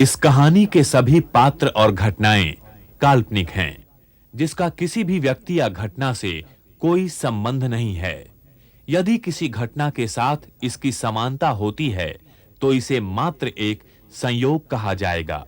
इस कहानी के सभी पात्र और घटनाएं काल्पनिक हैं, जिसका किसी भी व्यक्ति या घटना से कोई संबंध नहीं है। यदि किसी घटना के साथ इसकी समानता होती है, तो इसे मात्र एक संयोग कहा जाएगा।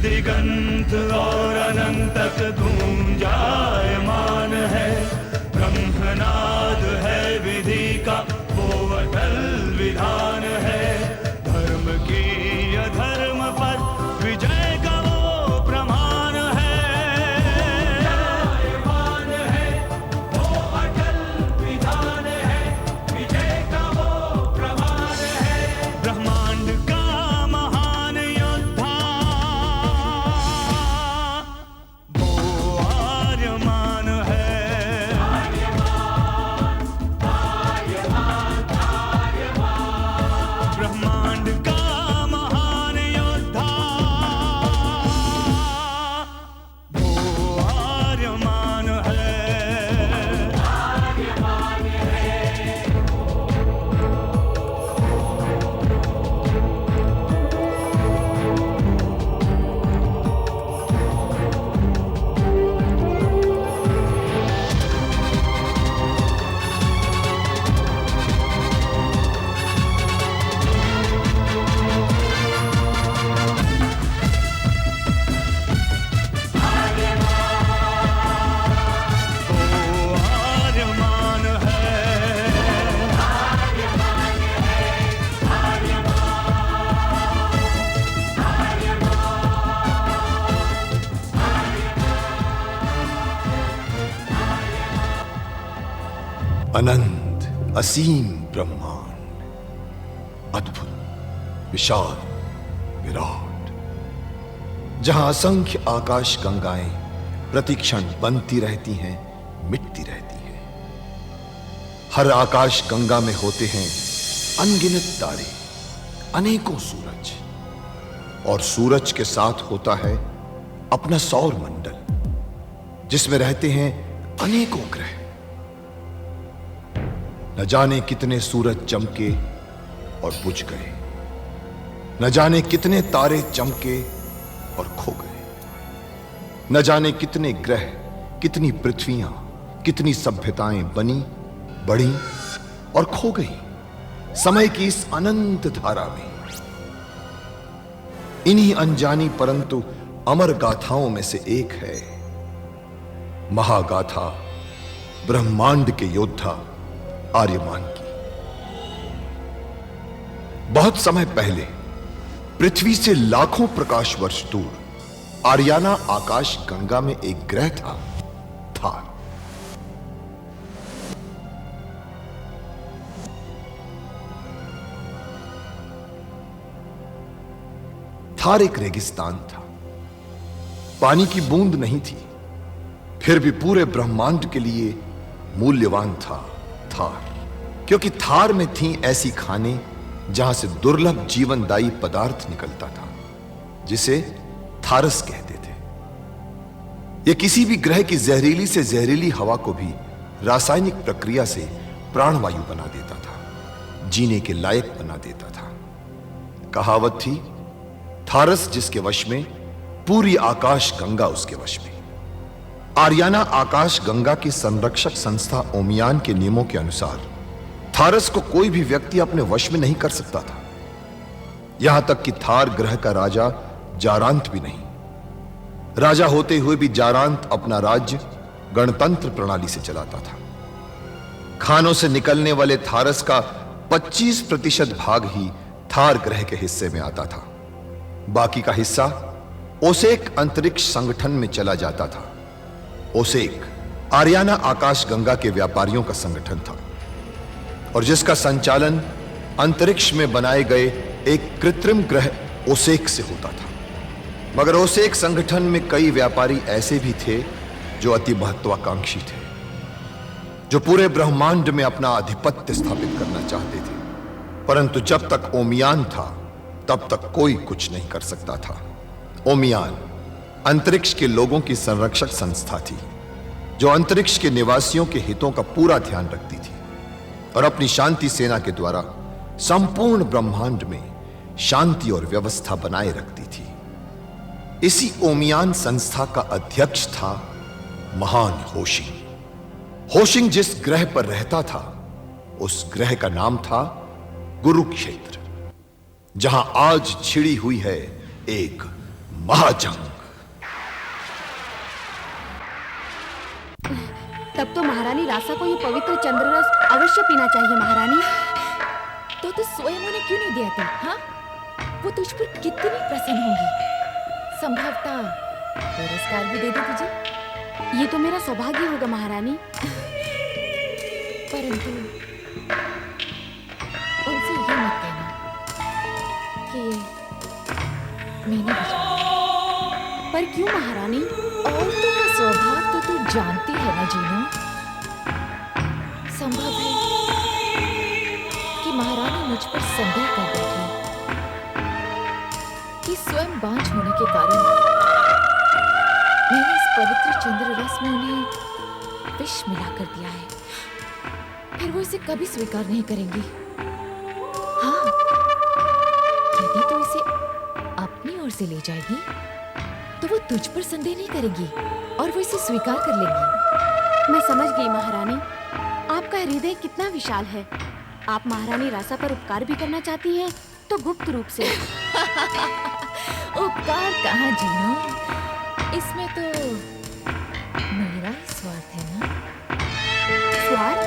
दिगंत और अनंत तक गूंजायमान है। ब्रह्मनाद है विधि का वो अटल विधान है। धर्म की अधर्म पर विजय का वो प्रमाण है। जायमान है वो अटल विधान है। विजय का वो प्रमाण है। ब्रह्मांड का महान योद्धा ब्रह्मांड का महान योद्धा वो आर्यमान है। अनंत असीम ब्रह्मांड, अद्भुत, विशाल, विराट, जहां असंख्य आकाश गंगाएं प्रतिक्षण बनती रहती हैं, मिटती रहती हैं। हर आकाश गंगा में होते हैं अनगिनत तारे, अनेकों सूरज, और सूरज के साथ होता है अपना सौर मंडल, जिसमें रहते हैं अनेकों ग्रह। न जाने कितने सूरज चमके और बुझ गए, न जाने कितने तारे चमके और खो गए, न जाने कितने ग्रह, कितनी पृथ्वियां, कितनी सभ्यताएं बनी, बढ़ी और खो गई समय की इस अनंत धारा में। इन्हीं अनजानी परंतु अमर गाथाओं में से एक है महागाथा ब्रह्मांड के योद्धा आर्यमान की। बहुत समय पहले पृथ्वी से लाखों प्रकाश वर्ष दूर आर्याना आकाश गंगा में एक ग्रह था, थार। थार एक रेगिस्तान था, पानी की बूंद नहीं थी, फिर भी पूरे ब्रह्मांड के लिए मूल्यवान था थार, क्योंकि थार में थी ऐसी खाने जहां से दुर्लभ जीवनदायी पदार्थ निकलता था, जिसे थारस कहते थे। यह किसी भी ग्रह की जहरीली से जहरीली हवा को भी रासायनिक प्रक्रिया से प्राणवायु बना देता था, जीने के लायक बना देता था। कहावत थी, थारस जिसके वश में, पूरी आकाश गंगा उसके वश में। आर्याना आकाश गंगा की संरक्षक संस्था ओमियान के नियमों के अनुसार थारस को कोई भी व्यक्ति अपने वश में नहीं कर सकता था। यहां तक कि थार ग्रह का राजा जारांत भी नहीं। राजा होते हुए भी जारांत अपना राज्य गणतंत्र प्रणाली से चलाता था। खानों से निकलने वाले थारस का 25% भाग ही थार ग्रह के हिस्से में आता था। बाकी का हिस्सा ओसेक अंतरिक्ष संगठन में चला जाता था। ओसेक आर्याना आकाश गंगा के व्यापारियों का संगठन था और जिसका संचालन अंतरिक्ष में बनाए गए एक कृत्रिम ग्रह ओसेक से होता था। मगर ओसेक संगठन में कई व्यापारी ऐसे भी थे जो अति महत्वाकांक्षी थे, जो पूरे ब्रह्मांड में अपना आधिपत्य स्थापित करना चाहते थे। परंतु जब तक ओमियान था तब तक कोई कुछ नहीं कर सकता था। ओमियान अंतरिक्ष के लोगों की संरक्षक संस्था थी जो अंतरिक्ष के निवासियों के हितों का पूरा ध्यान रखती थी और अपनी शांति सेना के द्वारा संपूर्ण ब्रह्मांड में शांति और व्यवस्था बनाए रखती थी। इसी ओमियान संस्था का अध्यक्ष था महान होशिंग। होशिंग जिस ग्रह पर रहता था उस ग्रह का नाम था कुरुक्षेत्र, जहां आज छिड़ी हुई है एक महाजंग। तब तो महारानी रासा को ये पवित्र चंद्ररस अवश्य पीना चाहिए। महारानी, तो स्वयं उन्हें क्यों नहीं दिया था? हाँ, वो तुझ पर कितनी प्रसन्न होंगी। संभवतः पुरस्कार भी दे दे तुझे। ये तो मेरा सौभाग्य होगा महारानी। परंतु उनसे ये मत कहना कि मैंने भिजवाया। पर क्यों महारानी? औरतों का स्वभाव तो तू जानती है ना जीनो। संभव है कि महारानी मुझ पर संदेह कर बैठी कि स्वयं बांझ होने के कारण मैंने इस पवित्र चंद्र रस में उन्हें विष मिलाकर दिया है। फिर वो इसे कभी स्वीकार नहीं करेंगी। हाँ, यदि तू इसे अपनी ओर से ले जाएगी तो वो तुझ पर संदेह नहीं करेगी और वो इसे स्वीकार कर लेगी। मैं समझ गई महारानी, आपका हृदय कितना विशाल है। आप महारानी रासा पर उपकार भी करना चाहती हैं तो गुप्त रूप से। उपकार कहाँ जीनो, इसमें तो मेरा ही स्वार्थ है ना। स्वार्थ?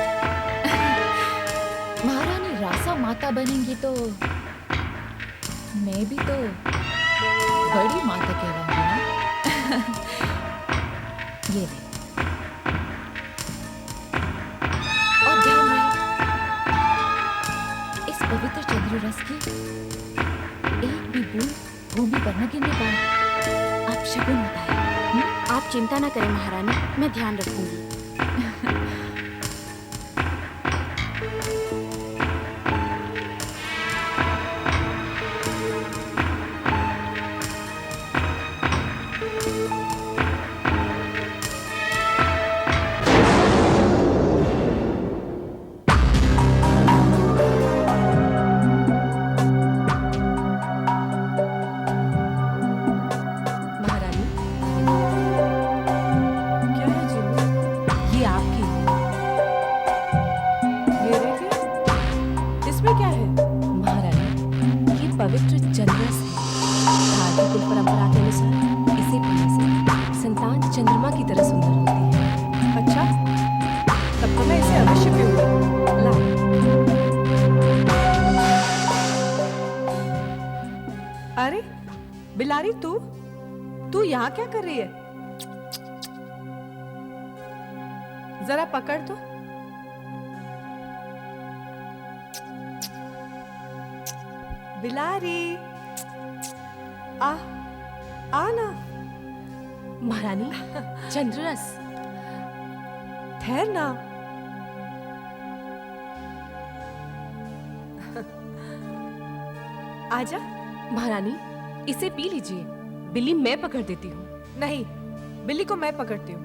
महारानी रासा माता बनेंगी तो मैं भी तो बड़ी माता कहलाऊंगी ना। ये ले, और ध्यान रहे, इस पवित्र चंद्र रस की एक भी बूंद भूमि पर न गिरने पाए। आप शगुन बताएं। आप चिंता न करें महारानी, मैं ध्यान रखूंगी। पवित्र चंद्ररस भारतीय कुल परंपरा के अनुसार इसे पीने से संतान चंद्रमा की तरह सुंदर होती है। अच्छा, तब तो मैं इसे अवश्य पीऊंगी। ला। अरे बिलारी, तू यहाँ क्या कर रही है? जरा पकड़ तो। बिलारी, आ ना। महारानी, चंद्ररस। ठहर ना। आजा। महारानी, इसे पी लीजिए। बिल्ली मैं पकड़ देती हूँ। नहीं, बिल्ली को मैं पकड़ती हूँ।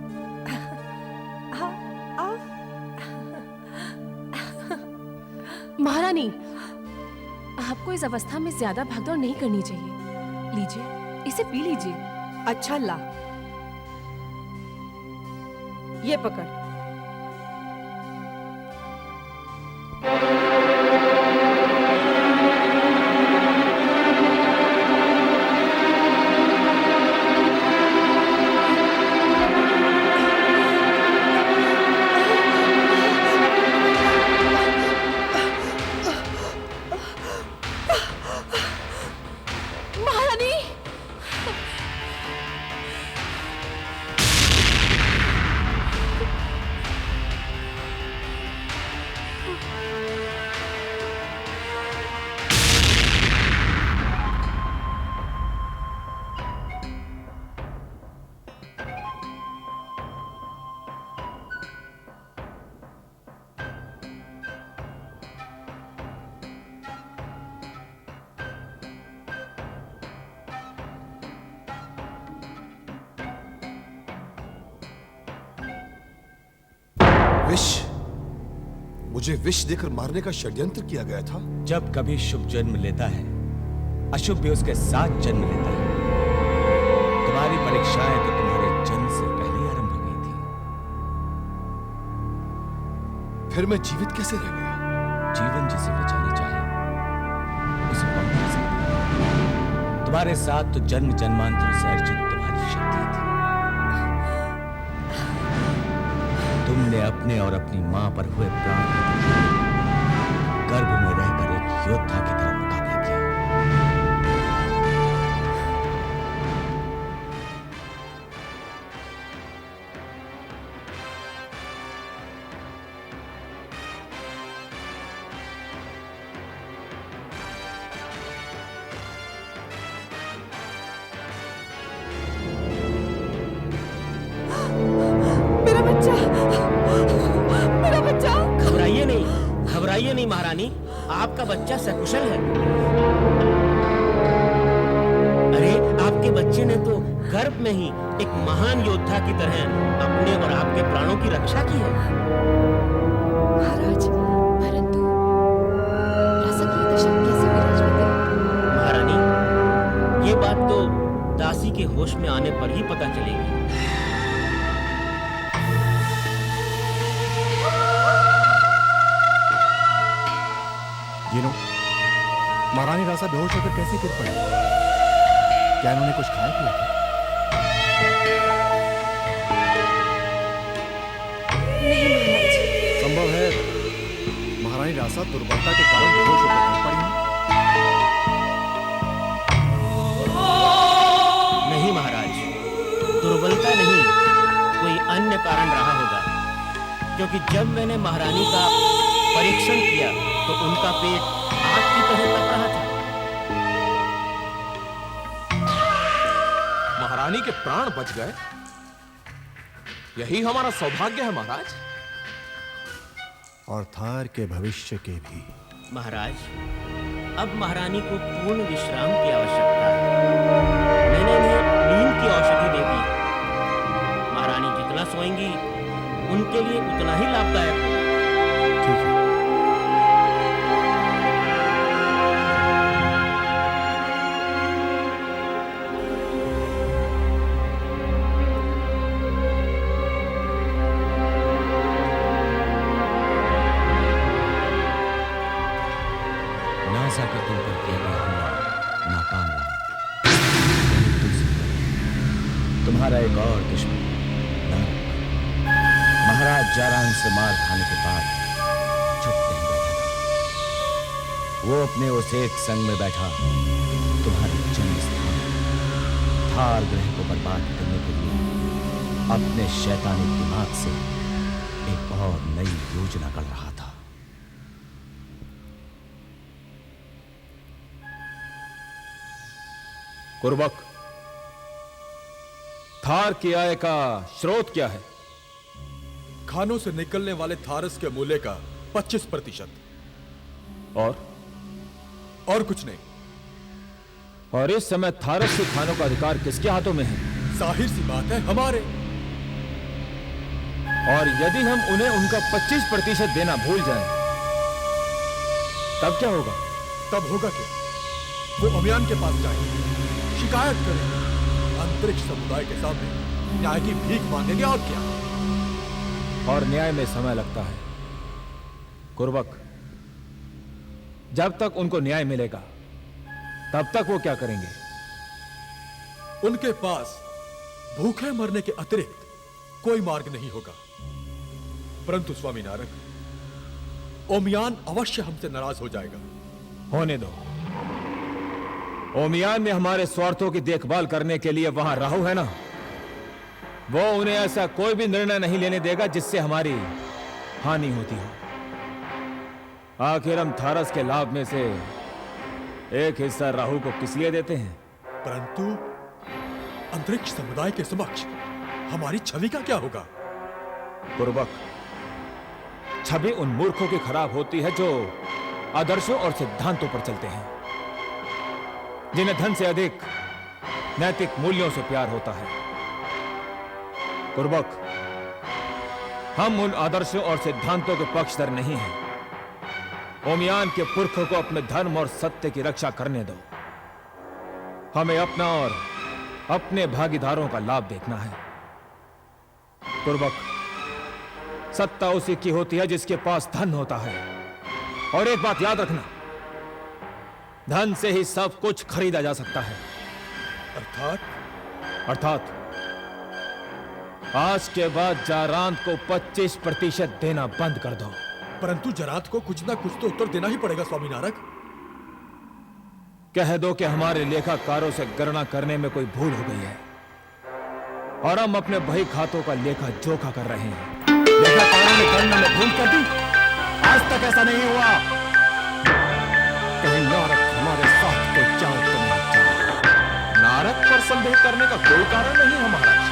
महारानी, आपको इस अवस्था में ज्यादा भागदौड़ नहीं करनी चाहिए। लीजिए, इसे पी लीजिए। अच्छा ला, ये पकड़। विष, मुझे विष देकर मारने का षड्यंत्र किया गया था। जब कभी शुभ जन्म लेता है, अशुभ भी उसके साथ जन्म लेता है। तुम्हारी परीक्षाएं तो तुम्हारे जन्म से पहले ही आरंभ हो गई थी। फिर मैं जीवित कैसे रह गया? जीवन जिसे बचाना चाहे उसे कौन कर सकता है? तुम्हारे साथ तो जन्म जन्मांतरों से अर्जित तुम्हारी शक्ति थी। तुमने अपने और अपनी मां पर हुए प्राण गर्भ में रहकर एक योद्धा की तरह मुकाबला किया। मेरा बच्चा, मेरा बच्चा। घबराइए नहीं महारानी, आपका बच्चा सकुशल है। अरे आपके बच्चे ने तो गर्भ में ही एक महान योद्धा की तरह अपने और आपके प्राणों की रक्षा की है। महाराज, परंतु रासा की दशा कैसे हुई राजवती? महारानी, ये बात तो दासी के होश में आने पर ही पता चलेगी। ये लो, महारानी रासा बेहोश होकर कैसे गिर पड़ी? क्या इन्होंने कुछ खाया पिया था? नहीं महाराज। संभव है महारानी रासा दुर्बलता के कारण बेहोश होकर गिर पड़ी हो। नहीं महाराज, दुर्बलता नहीं, कोई अन्य कारण रहा होगा। क्योंकि जब मैंने महारानी का परीक्षण किया तो उनका पेट आग की तरह तप रहा था। महारानी के प्राण बच गए, यही हमारा सौभाग्य है महाराज। और थार के भविष्य के भी। महाराज, अब महारानी को पूर्ण विश्राम की आवश्यकता है। मैंने इन्हें नींद की औषधि दे दी। महारानी जितना सोएंगी उनके लिए उतना ही लाभदायक होगा। ठीक है। नासा का तुम पर किया गया हमला नाकाम रहा। तुम्हारा एक और दुश्मन नारद महाराज जारान से मार खाने के बाद चुप नहीं बैठा था। वो अपने उस एक संग में बैठा तुम्हारे जन्म स्थान थार ग्रह को बर्बाद करने के लिए अपने शैतानी दिमाग से एक और नई योजना कर रहा था। कुर्बक, थार की आय का स्रोत क्या है? खानों से निकलने वाले थारस के मूल्य का 25%। और कुछ नहीं। और इस समय थारस के खानों का अधिकार किसके हाथों में है? जाहिर सी बात है, हमारे। और यदि हम उन्हें उनका 25% देना भूल जाएं, तब क्या होगा? तब होगा क्या? वो अभियान के पास जाएंगे, शिकायत करेंगे, अंतरिक्ष समुदाय के सामने न्याय की भीख मांगेंगे। और क्या? और न्याय में समय लगता है कुर्बक। जब तक उनको न्याय मिलेगा तब तक वो क्या करेंगे? उनके पास भूखे मरने के अतिरिक्त कोई मार्ग नहीं होगा। परंतु स्वामी नारद, ओमियान अवश्य हमसे नाराज हो जाएगा। होने दो। ओमियान में हमारे स्वार्थों की देखभाल करने के लिए वहां राहु है ना, वो उन्हें ऐसा कोई भी निर्णय नहीं लेने देगा जिससे हमारी हानि होती हो। आखिर हम थारस के लाभ में से एक हिस्सा राहु को किस लिए देते हैं? परंतु अंतरिक्ष समुदाय के समक्ष हमारी छवि का क्या होगा? कुर्बक, छवि उन मूर्खों की खराब होती है जो आदर्शों और सिद्धांतों पर चलते हैं, जिन्हें धन से अधिक नैतिक मूल्यों से प्यार होता है। कुर्बक, हम उन आदर्शों और सिद्धांतों के पक्षधर नहीं हैं। ओमियान के पुरखों को अपने धर्म और सत्य की रक्षा करने दो। हमें अपना और अपने भागीदारों का लाभ देखना है। पूर्वक सत्ता उसी की होती है जिसके पास धन होता है। और एक बात याद रखना, धन से ही सब कुछ खरीदा जा सकता है। अर्थात आज के बाद जारांत को 25% देना बंद कर दो। परंतु जरात को कुछ ना कुछ तो उत्तर देना ही पड़ेगा स्वामी नारक। कह दो कि हमारे लेखाकारों से गणना करने में कोई भूल हो गई है और हम अपने बही खातों का लेखा जोखा कर रहे हैं। लेखाकारों ने गणना में भूल कर दी? आज तक ऐसा नहीं हुआ। कहीं नारक हमारे साथ कोई चाल तो नहीं चला। नारक पर संदेह करने का कोई कारण नहीं है महाराज।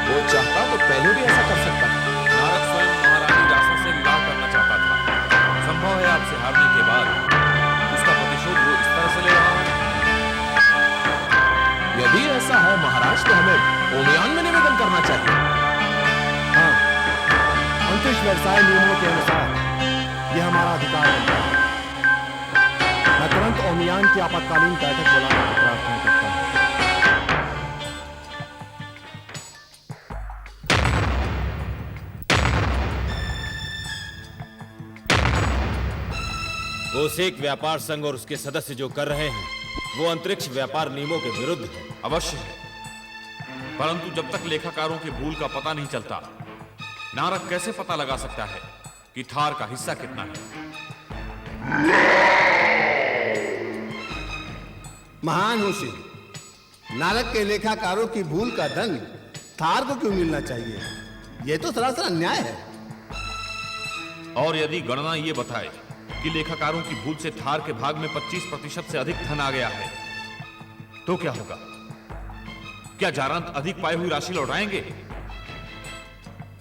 वो चाहता तो पहले भी ऐसा कर सकता था। नारक स्वयं महारानी रासा से विवाह करना चाहता था। संभव है आपसे हारने के बाद उसका प्रतिशोध वो इस तरह से ले रहा है। यदि ऐसा है महाराज तो हमें ओमियान में निवेदन करना चाहिए। हाँ, अंतरिक्ष व्यवसाय नियमों के अनुसार यह हमारा अधिकार है। मैं तुरंत ओमियान की आपातकालीन बैठक बुलाने की प्रार्थना करता हूँ। ओसेक व्यापार संघ और उसके सदस्य जो कर रहे हैं वो अंतरिक्ष व्यापार नियमों के विरुद्ध है। अवश्य है, परंतु जब तक लेखाकारों की भूल का पता नहीं चलता, नारक कैसे पता लगा सकता है कि थार का हिस्सा कितना है? महान होशी, नारक के लेखाकारों की भूल का दंड थार को क्यों मिलना चाहिए? यह तो सरासर अन्याय है। और यदि गणना ये बताए कि लेखाकारों की भूल से थार के भाग में 25% से अधिक धन आ गया है, तो क्या होगा? क्या जारांत अधिक पाई हुई राशि लौटाएंगे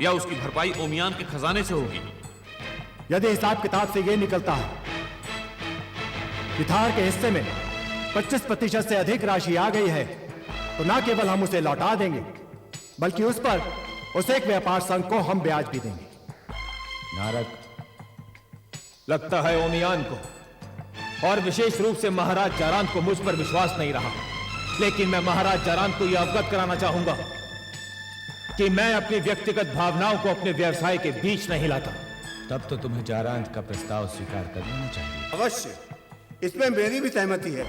या उसकी भरपाई ओमियान के खजाने से होगी? यदि हिसाब किताब से यह निकलता है कि थार के हिस्से में 25% से अधिक राशि आ गई है, तो न केवल हम उसे लौटा देंगे, बल्कि उस पर ओसेक व्यापार संघ को हम ब्याज भी देंगे। नारक, लगता है ओमियान को और विशेष रूप से महाराज जारांत को मुझ पर विश्वास नहीं रहा। लेकिन मैं महाराज जारांत को यह अवगत कराना चाहूंगा कि मैं अपनी व्यक्तिगत भावनाओं को अपने व्यवसाय के बीच नहीं लाता। तब तो तुम्हें जारांत का प्रस्ताव स्वीकार कर लेना चाहिए। अवश्य, इसमें मेरी भी सहमति है।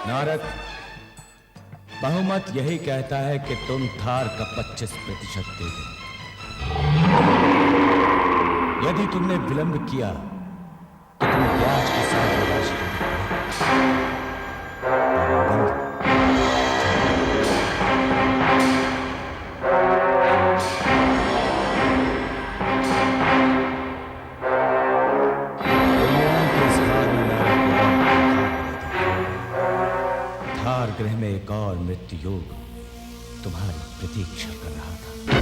नारक, बहुमत यही कहता है कि तुम थार का 25% दे दो। यदि तुमने विलंब किया तो तुम्हें ब्याज के साथ राशि थार ग्रह में एक और मृत्यु योग तुम्हारी प्रतीक्षा कर रहा था।